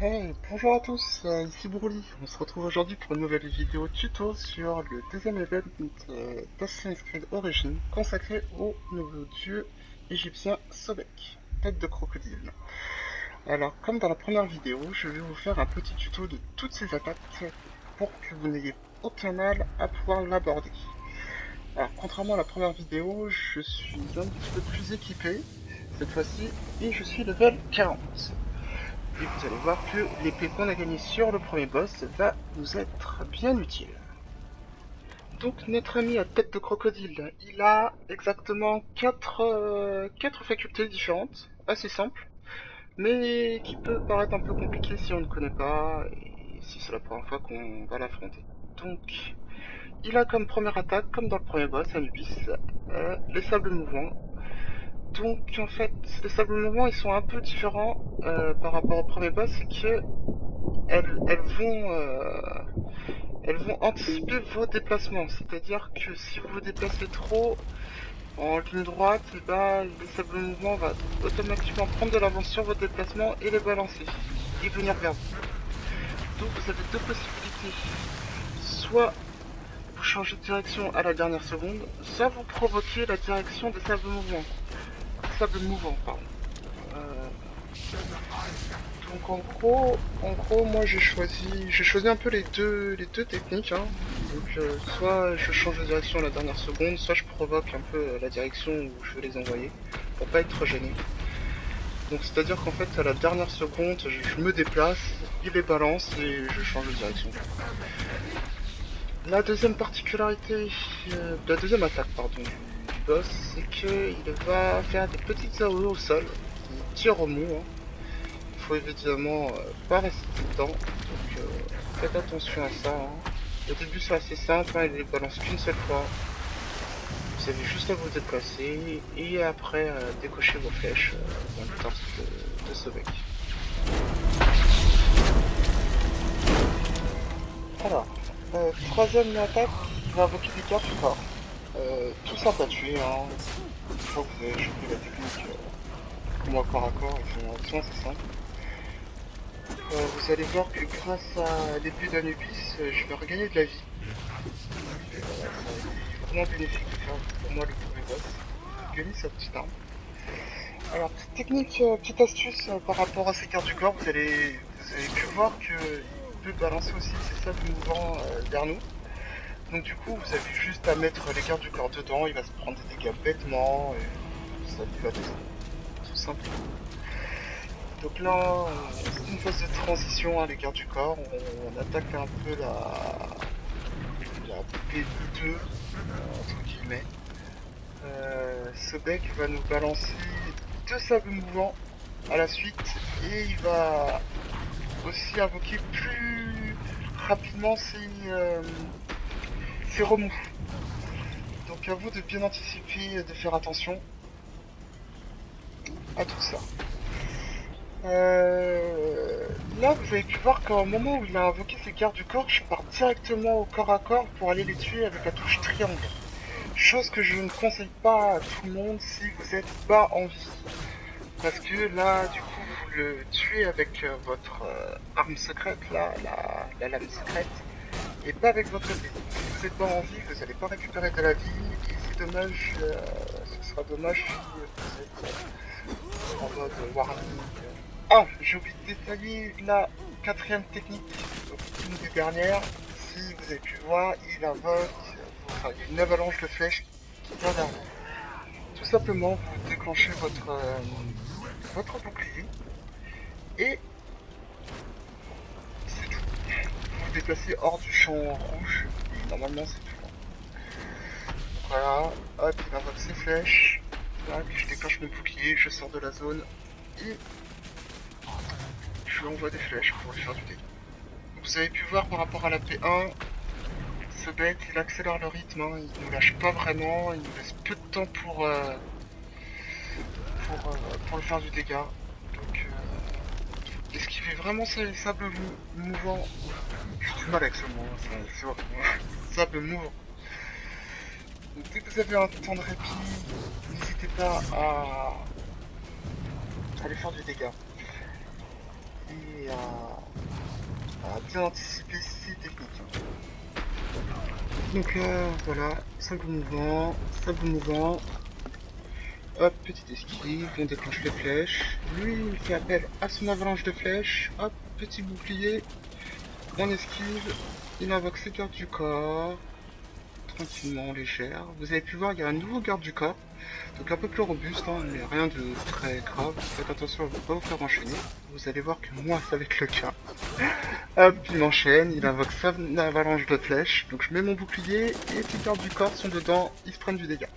Hey, bonjour à tous, ici Broly. On se retrouve aujourd'hui pour une nouvelle vidéo tuto sur le deuxième event d'Assassin's Creed Origins consacré au nouveau dieu égyptien Sobek, tête de crocodile. Alors, comme dans la première vidéo, je vais vous faire un petit tuto de toutes ces attaques pour que vous n'ayez aucun mal à pouvoir l'aborder. Alors, contrairement à la première vidéo, je suis un petit peu plus équipé cette fois-ci et je suis level 40. Et vous allez voir que l'épée qu'on a gagnée sur le premier boss va nous être bien utile. Donc notre ami à tête de crocodile, il a exactement quatre facultés différentes, assez simples, mais qui peut paraître un peu compliqué si on ne connaît pas et si c'est la première fois qu'on va l'affronter. Donc il a comme première attaque, comme dans le premier boss, Anubis, les sables mouvants. Donc en fait, les sables mouvants ils sont un peu différents par rapport au premier boss, c'est que elles vont anticiper vos déplacements. C'est-à-dire que si vous vous déplacez trop en ligne droite, et ben, les sables mouvements vont automatiquement prendre de l'avance sur vos déplacements et les balancer et venir vers vous. Donc vous avez deux possibilités. Soit vous changez de direction à la dernière seconde, soit vous provoquez la direction des sables mouvants. Sables mouvants, pardon. Euh, Donc en gros, moi j'ai choisi un peu les deux techniques. Hein. Donc soit je change de direction à la dernière seconde, soit je provoque un peu la direction où je veux les envoyer pour pas être gêné. Donc c'est-à-dire qu'en fait à la dernière seconde, je me déplace, il les balance et je change de direction. La deuxième particularité, la deuxième attaque pardon du boss, c'est qu'il va faire des petites AOE au sol, qui tirent au mou. Hein. Il faut évidemment pas rester dedans, donc faites attention à ça. Hein. Au début c'est assez simple, hein, il les balance qu'une seule fois. Vous avez juste à vous déplacer et après décocher vos flèches dans le torse de ce mec. Alors, troisième attaque, il va invoquer des gardes du corps. Tout simple à tuer, hein. Une fois que vous avez chopé la technique, moi corps à corps, ils sont assez simples. Vous allez voir que grâce à l'épée d'Anubis, je vais regagner de la vie. C'est vraiment bénéfique de faire pour moi le premier boss. Gagner sa petite arme. Alors, petite technique, petite astuce par rapport à ces cartes du corps, vous avez pu voir qu'il peut balancer aussi ses sables mouvants vers nous. Donc du coup, vous avez juste à mettre les cartes du corps dedans, il va se prendre des dégâts bêtement et ça lui va descendre. Tout simplement. Donc là, c'est une phase de transition, hein, les gardes du corps. On attaque un peu la P2, entre guillemets. Ce deck va nous balancer deux sables mouvants à la suite et il va aussi invoquer plus rapidement ses remous. Donc à vous de bien anticiper et de faire attention à tout ça. Là, vous avez pu voir qu'à un moment où il a invoqué ses gardes du corps, je pars directement au corps à corps pour aller les tuer avec la touche triangle. Chose que je ne conseille pas à tout le monde si vous êtes bas en vie. Parce que là, du coup, vous le tuez avec votre arme secrète, là, la lame secrète, et pas avec votre épée. Si vous êtes bas en vie, vous n'allez pas récupérer de la vie, et c'est dommage, ce sera dommage si vous êtes en mode warning. Ah, j'ai oublié de détailler la quatrième technique, donc une des dernières. Si vous avez pu voir, il invoque, enfin, il y a une avalanche de flèches qui vient vers vous. Tout simplement, vous déclenchez votre bouclier et c'est tout. Vous vous déplacez hors du champ rouge et normalement c'est tout. Voilà, hop, il invoque ses flèches. Là, puis je déclenche mon bouclier, je sors de la zone et je lui envoie des flèches pour lui faire du dégât. Vous avez pu voir par rapport à la P1, ce bête il accélère le rythme, hein, il ne lâche pas vraiment, il nous laisse peu de temps pour le faire du dégât. Donc esquiver vraiment ces sables mouvants. J'ai du mal avec ce mot, c'est horrible. Sable mouvant. Donc dès que vous avez un temps de répit, n'hésitez pas à aller faire du dégât. et à bien anticiper ces techniques. Donc là, voilà, simple mouvant, hop, petite esquive, on déclenche les flèches. Lui, il fait appel à son avalanche de flèches, hop, petit bouclier, on esquive, il invoque ses gardes du corps, tranquillement, légère. Vous avez pu voir, il y a un nouveau garde du corps, donc un peu plus robuste, hein, mais rien de très grave. Faites attention à ne pas vous faire enchaîner. Vous allez voir que moi, ça va être le cas. Hop, il m'enchaîne, il invoque sa avalanche de flèches, donc je mets mon bouclier, et ses gardes du corps sont dedans, ils se prennent du dégât.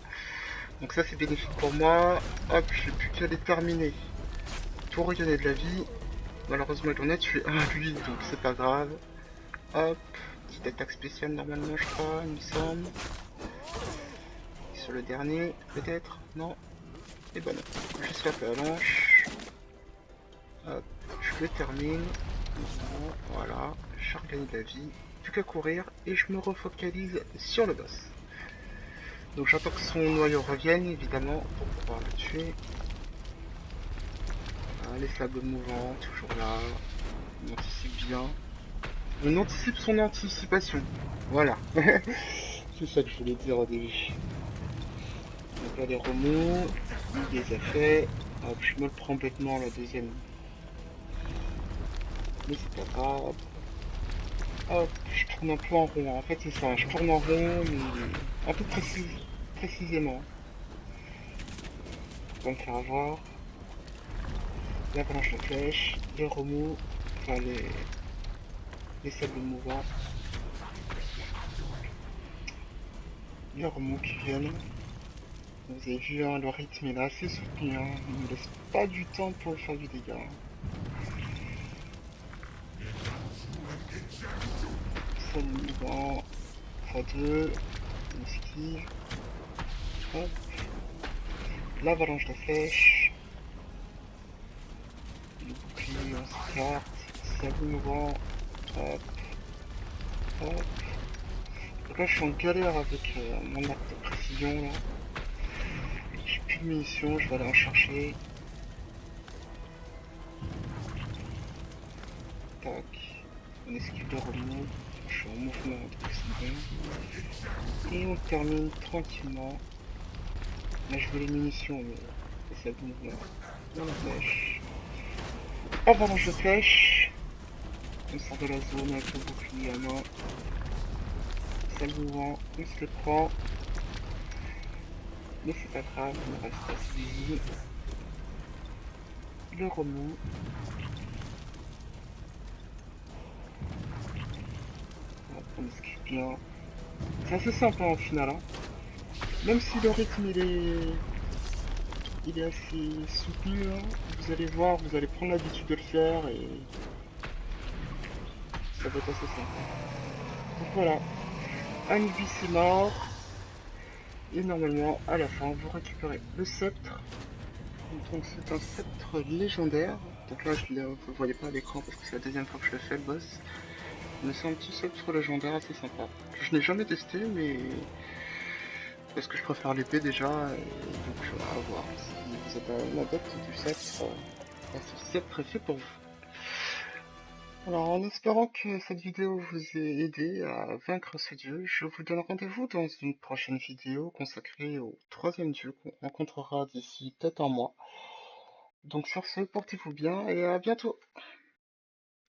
Donc ça c'est bénéfique pour moi. Hop, j'ai plus qu'à les terminer pour regagner de la vie. Malheureusement il en a tué un lui, donc c'est pas grave. Hop, petite attaque spéciale normalement je crois, il me semble. Sur le dernier, peut-être. Non. Et bah non, juste la avalanche. Hop, je le termine. Voilà, j'ai regagné de la vie. Plus qu'à courir et je me refocalise sur le boss. Donc j'attends que son noyau revienne évidemment pour pouvoir le tuer. Ah, les sables mouvants, toujours là. On anticipe bien. On anticipe son anticipation. Voilà. C'est ça que je voulais dire au début. Donc là, les remous, il les a fait. Hop, je me le prends bêtement la deuxième. Mais c'est pas grave. Hop, je tourne un peu en rond. En fait, c'est ça. Je tourne en rond, mais un peu précisément. Pour me faire avoir. L'avalanche de flèche, les remous, enfin les sables mouvants. Les remous qui viennent. Vous avez vu, hein, le rythme est assez soutenu, hein. Il ne me laisse pas du temps pour le faire du dégât. Ça le mouvant, x2, une esquive, hop, l'avalanche de flèches, le bouclier, on s'écarte, ça le mouvant, hop, hop. Donc là je suis en galère avec mon arc de précision là. J'ai plus de munitions, je vais aller en chercher. Tac, on esquive le remous, je suis en mouvement donc c'est bon. Et on termine tranquillement. Là je veux les munitions mais ça le mouvement. Dans la flèche. Avalanche de flèche. On sort de la zone avec le bouclier à main. Ça le mouvement, on se le prend. Mais c'est pas grave, on reste assis. Le remous. On esquive bien. C'est assez simple hein, au final. Hein. Même si le rythme il est assez soutenu, hein. Vous allez voir, vous allez prendre l'habitude de le faire et ça va être assez simple. Donc voilà, Anubis est mort. Et normalement, à la fin, vous récupérez le sceptre. Donc c'est un sceptre légendaire. Donc là, vous le voyez pas à l'écran parce que c'est la deuxième fois que je le fais, le boss. Mais c'est un petit sceptre légendaire assez sympa. Je n'ai jamais testé, mais parce que je préfère l'épée déjà. Et donc à voir. Si vous êtes un adepte du sceptre, ce sceptre est fait pour vous. Alors en espérant que cette vidéo vous ait aidé à vaincre ce dieu, je vous donne rendez-vous dans une prochaine vidéo consacrée au troisième dieu qu'on rencontrera d'ici peut-être un mois. Donc sur ce, portez-vous bien et à bientôt.